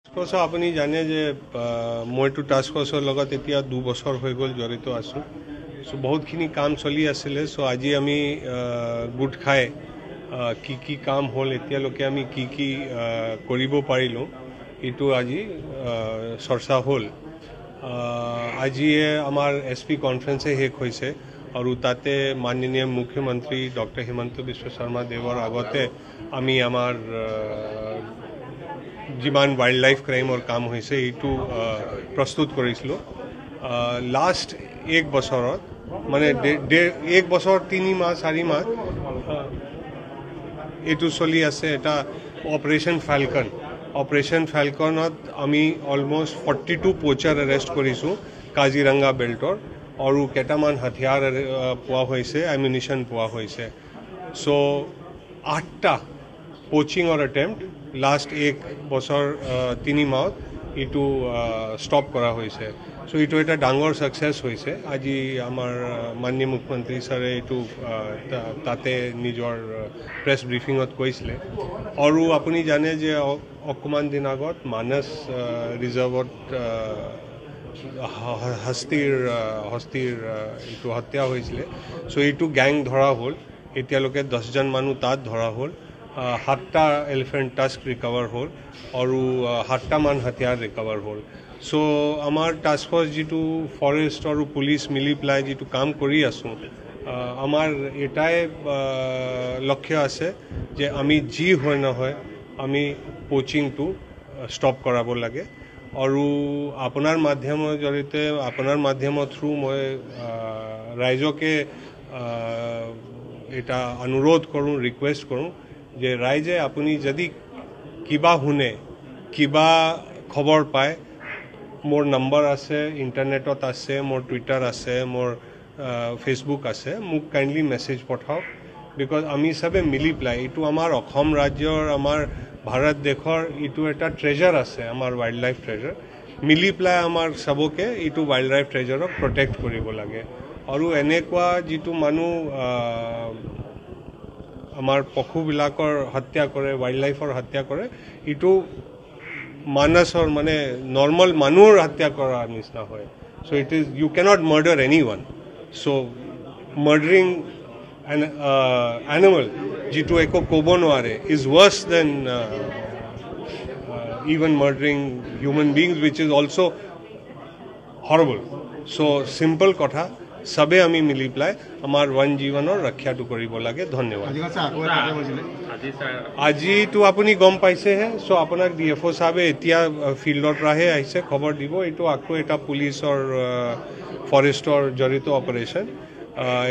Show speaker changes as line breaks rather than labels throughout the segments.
Task আপুনি জানে যে মইতো টাস্ক ফৰ্চৰ লগত এতিয়া 2 বছৰ হৈ গ'ল জড়িত আছোঁ। সো বহুতখিনি কাম চলি আছিলে। সো আজি আমি গোট খাই কি কাম হ'ল এতিয়ালৈকে আমি কি কৰিব পাৰিলোঁ এইটো আজি চৰ্চা হ'ল। আজিয়ে আমাৰ SP কনফাৰেন্সে শেষ হৈছে আৰু তাতে মাননীয় মুখ্যমন্ত্ৰী ডক্টৰ হিমন্ত বিশ্ব শৰ্মা দেৱৰ আগতে আমি আমাৰ যিমান वाइल्ड लाइफ क्राइমৰ কাম হৈছে এইটো প্ৰস্তুত কৰিছিলোঁ। লাষ্ট এক বছৰত মানে 1 বছৰ 3 মাহ 4 মাহ এইটো চলি আছে এটা অপাৰেশ্যন ফাল্কনত আমি অলমোষ্ট 42 পোচাৰ এৰেষ্ট কৰিছোঁ কাজিৰঙা বেল্টৰ আৰু কেইটামান হাতিয়াৰ পোৱা হৈছে এমিউনিশ্যন পোৱা হৈছে। সো 8টা পোচিঙৰ এটেম্প্ট লাষ্ট 1 বছৰ 3 মাহত এইটো ষ্টপ কৰা হৈছে। সো এইটো এটা ডাঙৰ সাকসেস হৈছে। আজি আমাৰ মাননীয় মুখ্যমন্ত্ৰী ছাৰে এইটো তাতে নিজৰ প্ৰেছ ব্ৰিফিঙত কৈছিলে। আৰু আপুনি জানে যে অকমান দিন আগত মানস ৰিজাৰ্ভত হস্তিৰ এইটো হত্যা হৈছিলে। সো এইটো গ্যাং ধৰা হ'ল। এতিয়ালৈকে 10জন মানুহ তাত ধৰা হ'ল। 7টা এলিফেণ্ট টাস্ক ৰিকভাৰ হ'ল আৰু 7টা মান হাতিয়াৰ ৰিকভাৰ হ'ল। সো আমাৰ টাস্ক ফৰ্চ যিটো ফৰেষ্ট আৰু পুলিচ মিলি পেলাই যিটো কাম কৰি আছোঁ আমাৰ এটাই লক্ষ্য আছে যে আমি যি হয় নহয় আমি পোচিংটো ষ্টপ কৰাব লাগে। আৰু আপোনাৰ মাধ্যমৰ জৰিয়তে আপোনাৰ মাধ্যমৰ থ্ৰু মই ৰাইজকে এটা অনুৰোধ কৰোঁ ৰিকুৱেষ্ট কৰোঁ যে ৰাইজে আপুনি যদি কিবা শুনে কিবা খবৰ পায় মোৰ নম্বৰ আছে ইণ্টাৰনেটত আছে মোৰ টুইটাৰ আছে মোৰ ফেচবুক আছে মোক কাইণ্ডলি মেছেজ পঠাওক। বিকজ আমি সবে মিলি পেলাই এইটো আমাৰ অসম ৰাজ্যৰ আমাৰ ভাৰত দেশৰ এইটো এটা ট্ৰেজাৰ আছে আমাৰ वाइल्ड लाइफ ট্ৰেজাৰ মিলি পেলাই আমাৰ সবকে এইটো वाइल्ड लाइफ ট্ৰেজাৰক প্ৰটেক্ট কৰিব লাগে। আৰু এনেকুৱা যিটো মানুহ আমাৰ পশুবিলাকৰ হত্যা কৰে वाइल्ड लाइफৰ হত্যা কৰে এইটো মানসৰ মানে নৰ্মেল মানুহৰ হত্যা কৰাৰ নিচিনা হয়। So it is you can't murder anyone. So murdering an animal যিটো একো ক'ব নোৱাৰে is worse than even murdering human beings which is also horrible. So simple কথা সবে আমি মিলি পেলাই আমাৰ বন জীৱনৰ ৰক্ষাটো কৰিব লাগে। ধন্যবাদ। আজিতো আপুনি গম পাইছেহে। সো আপোনাক DFO সাহেবে এতিয়া ফিল্ডৰ পৰাহে আহিছে খবৰ দিব। এইটো আকৌ এটা পুলিচৰ ফৰেষ্টৰ জড়িত অপাৰেশ্যন।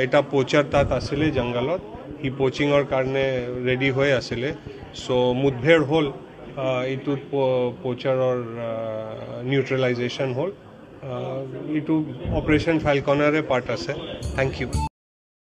এটা পোচাৰ তাত আছিলে জংগলত হি পোচিঙৰ কাৰণে ৰেডি হৈ আছিলে। সো মুঠভেৰ হ'ল এইটোত পোচাৰৰ নিউট্ৰেলাইজেশ্যন হ'ল। এইটো অপাৰেশ্যন ফাল্কনৰে পাৰ্ট আছে। Thank U.